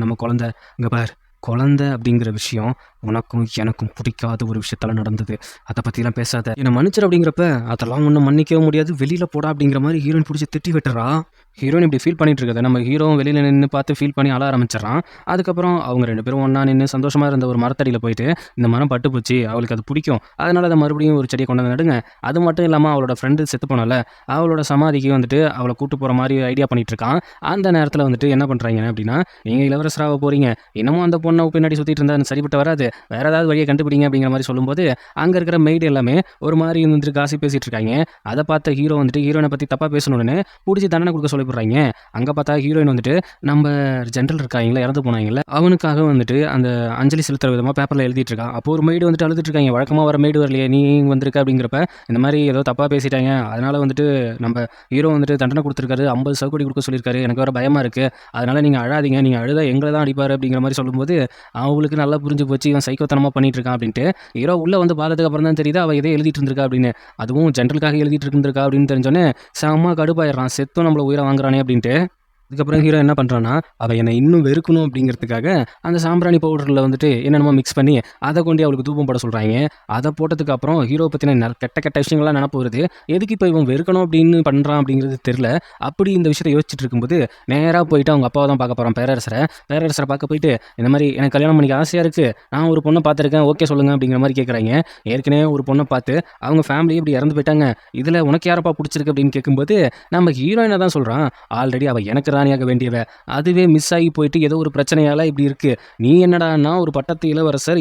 A: நம்ம குழந்தை இங்கே பார், குழந்தை அப்படிங்கிற விஷயம் உனக்கும் எனக்கும் பிடிக்காத ஒரு விஷயத்தால நடந்தது, அதை பற்றிலாம் பேசாத, என்னை மன்னிச்சிரு அப்படிங்கிறப்ப அதெல்லாம் ஒன்றும் மன்னிக்கவும் முடியாது, வெளியில் போடா அப்படிங்கிற மாதிரி ஹீரோயின் பிடிச்சி திட்டி விட்டுறா. ஹீரோயின் இப்படி ஃபீல் பண்ணிட்டு இருக்கதை நம்ம ஹீரோவும் வெளியில் நின்று பார்த்து ஃபீல் பண்ணி அழ ஆரம்பிச்சிடறான். அதுக்கப்புறம் அவங்க 2 பேரும் ஒன்றா நின்று சந்தோஷமாக இருந்த ஒரு மரத்தடியில் போயிட்டு இந்த மரம் பட்டு போச்சு, அவளுக்கு அது பிடிக்கும், அதனால் அதை மறுபடியும் ஒரு செடியை கொண்டு வந்து நடுங்க, அது மட்டும் இல்லாமல் அவளோட ஃப்ரெண்டு செத்து போனால அவளோட சமாதிக்கு வந்துட்டு அவளை கூட்டு போகிற மாதிரி ஐடியா பண்ணிட்டு இருக்கான். அந்த நேரத்தில் வந்துட்டு என்ன பண்ணுறாங்க அப்படின்னா, நீங்கள் இளவரசராக போகிறீங்க, இன்னமும் அந்த பொண்ணை பின்னாடி சுற்றிட்டு இருந்தால் சரிப்பட்டு வராது, வேற ஏதாவது வழியை கண்டுபிடிங்க அப்படிங்கிற மாதிரி சொல்லும்போது அங்கே இருக்கிற மெய்டு எல்லாமே ஒரு மாதிரி வந்துட்டு காசி பேசிட்டு இருக்காங்க. அதை பார்த்த ஹீரோ வந்துட்டு ஹீரோனை பற்றி தப்பாக பேசணும்னு பிடிச்சி தண்டனை கொடுக்க சொல்லி விடுறாய்ங்க. அங்க பார்த்தா ஹீரோயின் வந்துட்டு நம்ம ஜெனரல் இருக்காய்ங்கல்ல, இறந்து போனாய்ங்கல்ல, அவனுக்காக வந்துட்டு அந்த அஞ்சலி செலுத்துற விதமா பேப்பர்ல எழுதிட்டு இருக்கா. அப்போ ஒரு மெய்டு வந்துட்டு அழுதுட்டு இருக்காய்ங்க. வழக்கமா வர மெய்டு வரலையே, நீ இங்க வந்திருக்க அப்படிங்கிறப்ப, இந்த மாரி ஏதோ தப்பா பேசிட்டாய்ங்க. அதனால வந்துட்டு நம்ம ஹீரோ வந்துட்டு தண்டனை குடுத்துருக்காரு. 50 சவுக்கடி குடுக்க சொல்லியிருக்காரு. எனக்கு வேற பயமா இருக்கு. அதனால நீங்க அழாதீங்க. நீங்க அழுதா எங்கள தான் அடிப்பாரு அப்படிங்கிற மாரி சொல்லும்போது, அவங்களுக்கு நல்லா புரிஞ்சு போச்சு. இவன் சைக்கோத்தனமா பண்ணிட்டு இருக்கான் அப்படின்ட்டு. ஹீரோ உள்ள வந்து பார்த்ததுக்கு அப்புறம் தான் தெரியுது, அவ ஏதோ எழுதிட்டு இருந்திருக்கா அப்படின்னு. அதுவும் ஜெனரலுக்காக எழுதிட்டு இருந்திருக்கா அப்படின்னு தெரிஞ்சோனே, செம்ம கடுப்பாயிடுறான். செத்தும் நம்மள உயிர வாங்குறானே அப்படின்ட்டு. அதுக்கப்புறம் ஹீரோ என்ன பண்ணுறான்னா, அவ என்னை இன்னும் வெறுக்கணும் அப்படிங்கிறதுக்காக, அந்த சாம்பிராணி பவுடரில் வந்துட்டு என்னென்னமோ மிக்ஸ் பண்ணி, அதை கொண்டு அவளுக்கு தூபம் போட சொல்கிறாங்க. அதை போட்டதுக்கு அப்புறம் ஹீரோ பற்றின கெட்ட கெட்ட விஷயங்கள்லாம் நினப்பு வருது. எதுக்கு இப்போ இவன் வெறுக்கணும் அப்படின்னு பண்ணுறான் அப்படிங்கிறது தெரில. அப்படி இந்த விஷயத்தை யோசிச்சுட்டு இருக்கும்போது, நேராக போயிட்டு அவங்க அப்பாவை தான் பார்க்க போகிறான், பேரரசரை. பேரரசரை பார்க்க போயிட்டு, இந்த மாதிரி எனக்கு கல்யாணம் பண்ணிக்க ஆசையாக இருக்குது, நான் ஒரு பொண்ணை பார்த்துருக்கேன், ஓகே சொல்லுங்கள் அப்படிங்கிற மாதிரி கேட்குறாங்க. ஏற்கனவே ஒரு பொண்ணை பார்த்து அவங்க ஃபேமிலி இப்படி இறந்து போயிட்டாங்க, இதில் உனக்கு யாரப்பா பிடிச்சிருக்கு அப்படின்னு கேட்கும்போது, நம்ம ஹீரோயினை தான் சொல்கிறான். ஆல்ரெடி அவள் எனக்கு ராணியாக வேண்டியவ, அதுவே மிஸ் ஆகி போயிட்டு ஏதோ ஒரு பிரச்சனையால இப்படி இருக்கு. நீ என்னடான்னா ஒரு பட்டத்து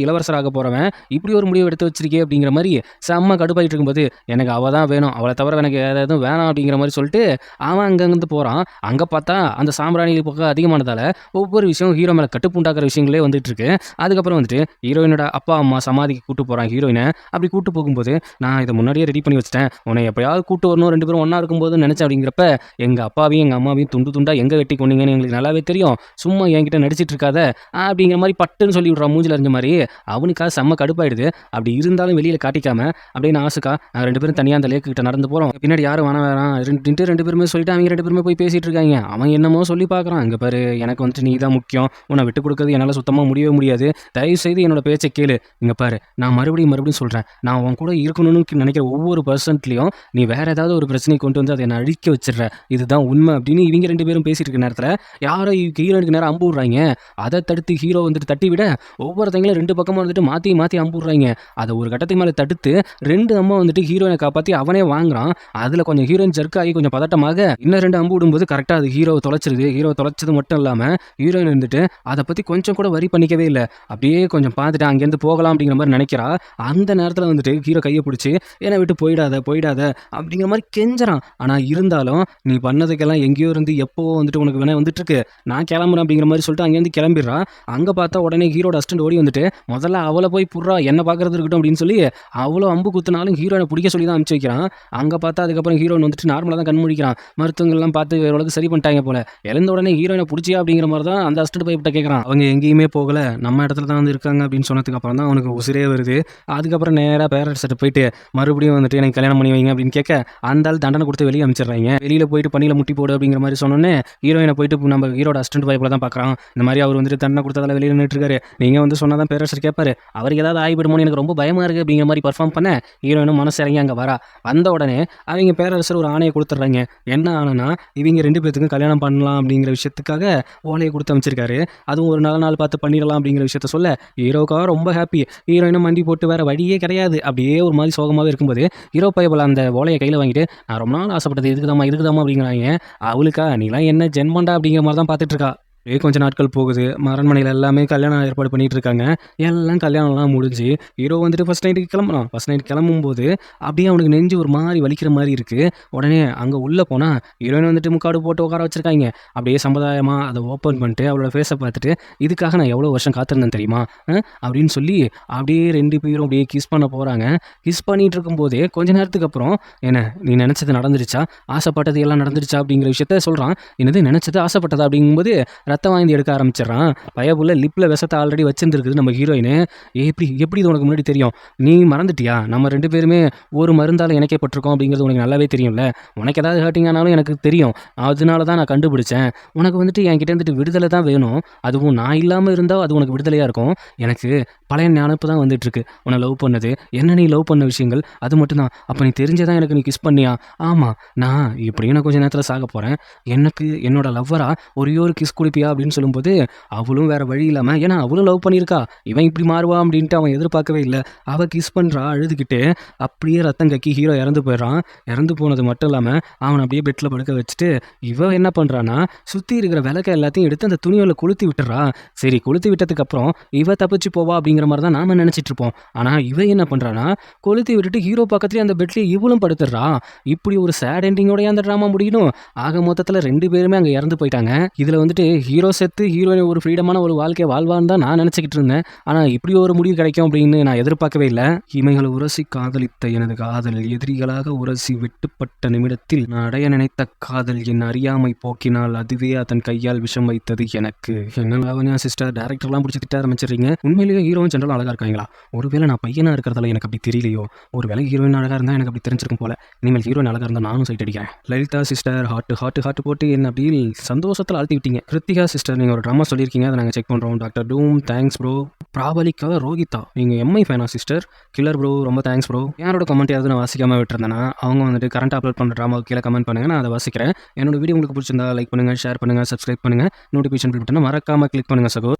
A: இளவரசராக போறவன் இப்படி ஒரு முடிவு எடுத்து வச்சிருக்கே அப்படிங்கிற மாதிரி செம்ம கடுப்பாயிட்டு இருக்கும்போது, எனக்கு அவ தான் வேணும், அவளை தவிர எனக்கு வேற எதுவும் வேணாம் அப்படிங்கிற மாதிரி சொல்லிட்டு அவன் அங்கங்கிருந்து போறான். அங்க பார்த்தா அந்த சாம்பிராணி பக்கம் அதிகமானதால ஒவ்வொரு விஷயம் ஹீரோ மேல கட்டுப்புண்டாக்குற விஷயங்களே வந்துட்டு இருக்கு. அதுக்கப்புறம் வந்துட்டு ஹீரோயினோட அப்பா அம்மா சமாதிக்கு கூட்டு போறான் ஹீரோயினை. அப்படி கூட்டு போகும்போது, நான் இதை முன்னாடியே ரெடி பண்ணி வச்சிட்டேன், உன்னை எப்பயாவது கூட்டு வரணும், 2 பேரும் ஒண்ணா இருக்கும்போது நினைச்சேன் அப்படிங்கிறப்ப, எங்க அப்பாவையும் எங்க அம்மாவையும் துண்டு துண்டா எங்க வெட்டி கொன்னீங்கன்னு எங்களுக்கு நல்லாவே தெரியும், சும்மா என்கிட்ட நடிச்சிட்டு இருக்காத அப்படிங்கிற மாதிரி பட்டுன்னு சொல்லி விட்றான் மூஞ்சில அறிஞ்ச மாதிரி. அவனுக்காக செம்ம கடுப்பாயிடுது. அப்படி இருந்தாலும் வெளியில காட்டிக்காம அப்படியே ஆசுக்கா 2 பேரும் தனியாக அந்த லேக்கு கிட்ட நடந்து போகிறோம். பின்னாடி யாரும் வேணாம் 2 பேருமே சொல்லிட்டு அவங்க 2 பேருமே போய் பேசிட்டு இருக்காங்க. அவன் என்னமோ சொல்லி பார்க்குறான், இங்கே பாரு எனக்கு வந்துட்டு நீ தான் முக்கியம், உன்னை விட்டு கொடுக்குறது என்னால் சுத்தமாக முடியவே முடியாது, தயவு செய்து என்னோட பேச்சை கேளு. இங்கே பாரு, நான் மறுபடியும் சொல்கிறேன், நான் உன் கூட இருக்கணும்னு நினைக்கிற ஒவ்வொரு பர்சன்ட்லையும் நீ வேற ஏதாவது ஒரு பிரச்சனை கொண்டு வந்து அதை என்னை அழிக்க வச்சிடுற, இதுதான் உண்மை அப்படின்னு இவங்க 2 பேரும் பேசிட்டு இருக்க நேரத்தில் யாரோ ஹீரோனுக்கு நேரம் அம்பு விடுறாங்க. அதை தடுத்து ஹீரோ வந்துட்டு தட்டி விட, ஒவ்வொருத்தங்களும் 2 பக்கமும் வந்துட்டு மாற்றி மாற்றி அம்பு விடுறாங்க. அதை ஒரு கட்டத்துக்கு மேலே தடுத்து 2 அம்மா வந்துட்டு ஹீரோனை காப்பாற்றி அவனே வாங்குறான். அதில் கொஞ்சம் ஹீரோயின் ஜர்க்காகி கொஞ்சம் பதட்டமாக இன்னும் 2 அம்பு விடும்போது கரெக்டாக அது ஹீரோவை தொலைச்சிருது. ஹீரோ தொலைச்சது மட்டும் இல்லாமல் ஹீரோயின் வந்துட்டு அதை பற்றி கொஞ்சம் கூட வரி பண்ணிக்கவே இல்லை. அப்படியே கொஞ்சம் பார்த்துட்டு அங்கேருந்து போகலாம் அப்படிங்கிற மாதிரி நினைக்கிறா. அந்த நேரத்தில் வந்துட்டு ஹீரோ கையை பிடிச்சி என்னை விட்டு போயிடாத அப்படிங்கிற மாதிரி கெஞ்சுறான். ஆனால் இருந்தாலும் நீ பண்ணதுக்கெல்லாம் எங்கேயோ இருந்து எப்போ வந்துட்டு உனக்கு வேணா வந்துட்டு இருக்கு, நான் கிளம்புறேன் அப்படிங்கிற மாதிரி சொல்லிட்டு அங்கேருந்து கிளம்பிடுறான். அங்கே பார்த்தா உடனே ஹீரோட அசிஸ்டன்ட் ஓடி வந்துட்டு முதல்ல அவளை போய் புடுறா, என்ன பார்க்கறது இருக்கட்டும் அப்படின்னு சொல்லி அவ்வளோ அம்பு குத்துனாலும் ஹீரோனை பிடிக்க சொல்லி தான் அனுப்பிச்சு வைக்கிறான். அங்கே பார்த்தா அதுக்கப்புறம் ஹீரோயின் வந்துட்டு நார்மலாக தான் கண் முடிக்கிறான். மருத்துவங்கள்லாம் பார்த்து ஓரளவுக்கு சரி பண்ணிட்டாங்க போல. எழுந்த உடனே ஹீரோயினை பிடிச்சியா அப்படிங்கிற மாதிரி தான் அந்த அசிஸ்டன்ட் போய் கேட்குறான். அவங்க எங்கேயுமே போகல, நம்ம இடத்துல தான் வந்து இருக்காங்க அப்படின்னு சொன்னதுக்கு அப்புறம் தான் அவனுக்கு உசிரே வருது. அதுக்கப்புறம் நேராக பேரண்ட்ஸ்கிட்ட போயிட்டு மறுபடியும் வந்துட்டு எனக்கு கல்யாணம் பண்ணி வைங்க அப்படின்னு கேட்க, அந்த ஆள் தண்டனை கொடுத்து வெளியே அனுப்பிச்சிடுறாங்க. வெளியில் போயிட்டு பணியில் முட்டி போடு அப்படிங்கிற மாதிரி சொன்னோன்னே ஹீரோயினை போயிட்டு நம்ம ஹீரோட அசிஸ்டன்ட் பைப்பில் தான் பார்க்குறான். இந்த மாதிரி அவர் வந்துட்டு தண்டனை கொடுத்ததால வெளியில் நின்றுருக்காரு, நீங்கள் வந்து சொன்னால் தான் பேரரசர் கேட்பாரு, அவருக்கு ஏதாவது ஆகிவிடுமோன்னு எனக்கு ரொம்ப பயமாக இருக்குது அப்படிங்கிற மாதிரி பர்ஃபார்ம் பண்ண ஹீரோயினும் மனசு இறங்கி அங்கே வரா. வந்த உடனே அவங்க பேரரசர் ஒரு ஆணையை கொடுத்துட்றாங்க. என்ன ஆணைனா, இவங்க 2 பேத்துக்கும் கல்யாணம் பண்ணலாம் அப்படிங்கிற விஷயத்துக்காக ஓலையை கொடுத்து அமைச்சிருக்காரு. அதுவும் ஒரு நல்ல நாள் பார்த்து பண்ணிடலாம் அப்படிங்கிற விஷயத்த சொல்ல ஹீரோக்காக ரொம்ப ஹாப்பி. ஹீரோயினும் மண்டி போட்டு வேற வழியே கிடையாது, அப்படியே ஒரு மாதிரி சோகமாகவே இருக்கும்போது ஹீரோ பைபிள் அந்த ஓலையை கையில் வாங்கிட்டு, நான் ரொம்ப நாள் ஆசைப்பட்டது இதுக்குதாமா அப்படிங்கிறாங்க. அவளுக்கா நீலாம் என்ன ஜென்மண்டா அப்படிங்கிற மாதிரி தான் பார்த்துட்டு இருக்கா. கொஞ்சம் நாட்கள் போகுது. அரண்மனையில் எல்லாமே கல்யாணம் ஏற்பாடு பண்ணிட்டு இருக்காங்க. எல்லாம் கல்யாணம்லாம் முடிஞ்சு ஹீரோ வந்துட்டு ஃபர்ஸ்ட் நைட்டுக்கு கிளம்புறான். ஃபர்ஸ்ட் நைட் கிளம்பும்போது அப்படியே அவனுக்கு நெஞ்சு ஒரு மாதிரி வலிக்கிற மாதிரி இருக்குது. உடனே அங்கே உள்ளே போனால் ஹீரோயின் வந்துட்டு முக்காடு போட்டு உட்கார வச்சுருக்காங்க. அப்படியே சம்பிரதாயமாக அதை ஓப்பன் பண்ணிட்டு அவளோட ஃபேஸை பார்த்துட்டு, இதுக்காக நான் எவ்வளோ வருஷம் காத்திருந்தேன் தெரியுமா அப்படின்னு சொல்லி அப்படியே 2 பேரும் அப்படியே கிஸ் பண்ண போகிறாங்க. கிஸ் பண்ணிகிட்டு இருக்கும்போதே கொஞ்ச நேரத்துக்கு அப்புறம், என்ன நீ நினச்சது நடந்துருச்சா, ஆசைப்பட்டது எல்லாம் நடந்துருச்சா அப்படிங்கிற விஷயத்த சொல்கிறான். என்னது நினச்சது ஆசைப்பட்டதா அப்படிங்கும்போது ரத்தம் வாங்கி எடுக்க ஆரம்பிச்சிடறான். பயபுள்ள லிப்பில் விஷத்தை ஆல்ரெடி வச்சிருந்துருக்குது நம்ம ஹீரோயின். எப்படி இது உனக்கு முன்னாடி தெரியும், நீ மறந்துட்டியா, நம்ம 2 பேருமே ஒரு மருந்தால் இணைக்கப்பட்டிருக்கோம் அப்படிங்கிறது உனக்கு நல்லாவே தெரியும்ல, உனக்கு ஏதாவது ஹர்ட்டிங் ஆனாலும் எனக்கு தெரியும், அதனால தான் நான் கண்டுபிடிச்சேன், உனக்கு வந்துட்டு என்கிட்ட இருந்துட்டு விடுதலை தான் வேணும், அதுவும் நான் இல்லாமல் இருந்தால் அது உனக்கு விடுதலையாக இருக்கும், எனக்கு பழைய நினப்பு தான் வந்துட்டுருக்கு, உன்னை லவ் பண்ணது என்ன, நீ லவ் பண்ண விஷயங்கள் அது மட்டும்தான், அப்போ நீ தெரிஞ்சதான் எனக்கு நீ கிஸ் பண்ணியா, ஆமாம் நான் இப்படியும் நான் கொஞ்சம் நேரத்தில் சாக போகிறேன், எனக்கு என்னோட லவ்வராக ஒரே ஒரு கிஸ் குடிப்பியா மாறிட்டியா அப்படின்னு சொல்லும்போது அவளும் வேற வழி இல்லாமல், ஏன்னா அவளும் லவ் பண்ணியிருக்கா, இவன் இப்படி மாறுவா அப்படின்ட்டு அவன் எதிர்பார்க்கவே இல்லை. அவள் கிஸ் பண்ணுறா அழுதுகிட்டு, அப்படியே ரத்தம் கக்கி ஹீரோ இறந்து போயிடுறான். இறந்து போனது மட்டும் இல்லாமல் அவன் அப்படியே பெட்டில் படுக்க வச்சுட்டு இவ என்ன பண்ணுறான்னா சுற்றி இருக்கிற விளக்க எல்லாத்தையும் எடுத்து அந்த துணியோல கொளுத்தி விட்டுறா. சரி, கொளுத்தி விட்டதுக்கப்புறம் இவ தப்பிச்சு போவா அப்படிங்கிற மாதிரி தான் நாம நினச்சிட்டு இருப்போம். ஆனால் இவ என்ன பண்ணுறான்னா கொளுத்தி விட்டுட்டு ஹீரோ பக்கத்துலேயே அந்த பெட்லேயே இவளும் படுத்துடுறா. இப்படி ஒரு சேட் எண்டிங்கோடய அந்த ட்ராமா முடியணும். ஆக மொத்தத்தில் 2 பேருமே அங்கே இறந்து போயிட்டாங்க. இதில் வந்துட்டு ஹீரோ செத்து ஹீரோயின் ஒரு ஃப்ரீடமான ஒரு வாழ்க்கையை வாழ்வான்னு தான் நான் நினச்சிக்கிட்டு இருந்தேன். ஆனால் இப்படி ஒரு முடிவு கிடைக்கும் அப்படின்னு நான் எதிர்பார்க்கவே இல்லை. இமைகளை உரசி காதலித்த எனது காதல் எதிரிகளாக உரசி வெட்டுப்பட்ட நிமிடத்தில் நான் அடைய நினைத்த காதல் என் அறியாமை போக்கினால் அதுவே அதன் கையால் விஷம் வைத்தது எனக்கு. என்ன லாவண்யா சிஸ்டர், டேரக்டர்லாம் பிடிச்சி திட்ட ஆரம்பிச்சிடுறீங்க. உண்மையிலேயே ஹீரோயின் ஜென்ரல் அழகாக இருக்காங்களா? ஒருவேளை நான் பையனாக இருக்கிறதால எனக்கு அப்படி தெரியலையோ? ஒருவேளை ஹீரோயின் அழகாக இருந்தால் எனக்கு அப்படி தெரிஞ்சிருக்கும் போல. இனிமேல் ஹீரோயின் அழகாக இருந்தால் நானும் சைட் அடிக்கிறேன். லலிதா சிஸ்டர் ஹார்ட் போட்டு என்ன அப்படி சந்தோஷத்தில் ஆழ்த்தி விட்டீங்க. கிருத்திகா சிஸ்டர், நீங்கள் ஒரு ட்ராமா சொல்லியிருக்கீங்க, அதை நாங்கள் செக் பண்ணுறோம். டாக்டர் டூம் தேங்க்ஸ் ப்ரோ. பிராபலிக்கா ரோஹிதா, நீங்கள் எம்ஐ ஃபேனா சிஸ்டர்? கில்லர் ப்ரோ ரொம்ப தேங்க்ஸ் ப்ரோ. யாரோட கமெண்ட் யாவது நான் வாசிக்காமல் விட்டுருந்தேன்னா அவங்க வந்துட்டு கரண்ட் அப்லோட் பண்ணுற ட்ராமாவுக்கு கீழே கமெண்ட் பண்ணுங்கள், நான் அதை வாசிக்கிறேன். என்னோட வீடியோ உங்களுக்கு பிடிச்சிருந்தா லைக் பண்ணுங்கள், ஷேர் பண்ணுங்கள், சப்ஸ்கிரைப் பண்ணுங்கள், நோட்டிஃபிகேஷன் பில் பட்டனை மறக்காமல் கிளிக் பண்ணுங்கள் சகோ.